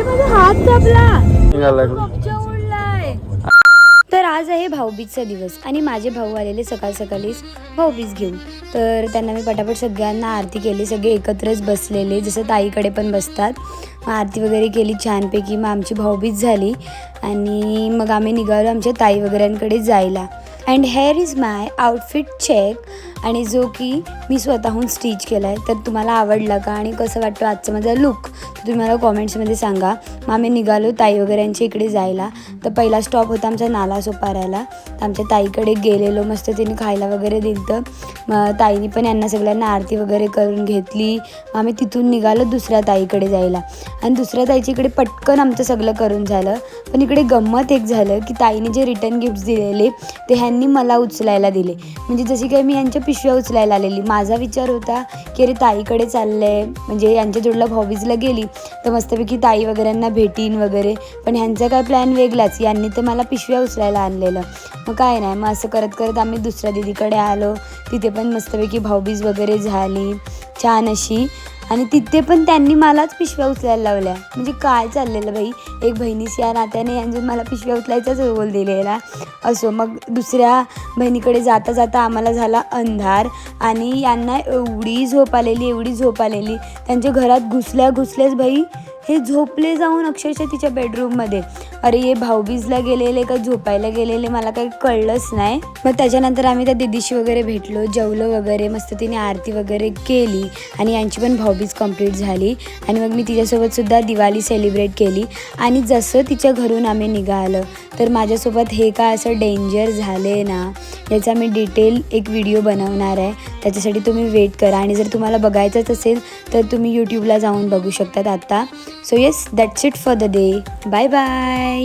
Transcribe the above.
माझा हात दाबला निघाला. उडलाय. तर आज आहे भाऊबीजचा दिवस आणि माझे भाऊ आलेले सकाळ सकाळीच भाऊबीज घेऊन. तर त्यांना मी पटापट सगळ्यांना आरती केली. सगळे एकत्रच बसलेले, जसं ताईकडे पण बसतात. मग आरती वगैरे केली छानपैकी. मग आमची भाऊबीज झाली आणि मग आम्ही निघालो आमच्या ताई वगैरेंकडे जायला. And here is my outfit check, आणि जो की मी स्वतःहून स्टिच केला आहे. तर तुम्हाला आवडला का आणि कसं वाटतं आजचा माझा लुक तर तुम्ही मला कॉमेंट्समध्ये सांगा. मग आम्ही निघालो ताई वगैरेंच्या इकडे जायला. तर पहिला स्टॉप होता आमचा नाला सोपारायला. तर आमच्या ताईकडे गेलेलो, मस्त तिने खायला वगैरे दिलं. तर मग ताईने पण यांना सगळ्यांना आरती वगैरे करून घेतली. मग आम्ही तिथून निघालो दुसऱ्या ताईकडे जायला. आणि दुसऱ्या ताईच्या इकडे पटकन आमचं सगळं करून झालं. पण इकडे गंमत एक झालं की ताईने जे रिटर्न गिफ्ट्स दिलेले ते ह्यांनी मला उचलायला दिले. म्हणजे जशी काही मी यांच्या पिशव्या उचलायला आलेली. माझा विचार होता की अरे ताईकडे चाललं आहे, म्हणजे यांच्या जोडला भाऊबीजला गेली तर मस्तपैकी ताई वगैरेंना भेटीन वगैरे. पण ह्यांचा काय प्लॅन वेगळाच. यांनी तर मला पिशव्या उचलायला आणलेलं. मग काय नाही, मग असं करत करत आम्ही दुसऱ्या दीदीकडे आलो. तिथे पण मस्तपैकी भाऊबीज वगैरे झाली छान अशी. आणि तिथे पण त्यांनी मलाच पिशव्या उचलायला लावल्या. म्हणजे काय चाललेलं बाई, एक बहिणीस या नात्याने यांनी मला पिशव्या उचलायचाच रोल दिलेला. असो, मग दुसऱ्या बहिणीकडे जाता जाता आम्हाला झाला अंधार आणि यांना एवढी झोप आलेली. त्यांच्या घरात घुसल्याच बाई हे झोपले जाऊन अक्षरशः तिच्या बेडरूममध्ये. अरे हे भाऊबीजला गेलेले का झोपायला गेलेले मला काही कळलंच नाही. मग त्याच्यानंतर आम्ही त्या दिदीशी वगैरे भेटलो, जेवलो वगैरे, मस्त तिने आरती वगैरे केली आणि यांची पण भाऊबीज कंप्लीट झाली. आणि मग मी तिच्यासोबत सुद्धा दिवाळी सेलिब्रेट केली. आणि जसं तिच्या घरून आम्ही निघालं तर माझ्यासोबत हे काय असं डेंजर झाले ना, याचा मी डिटेल एक व्हिडिओ बनवणार आहे. त्याच्यासाठी तुम्ही वेट करा. आणि जर तुम्हाला बघायचंच असेल तर तुम्ही यूट्यूबला जाऊन बघू शकतात आता. So yes, that's it for the day. Bye bye.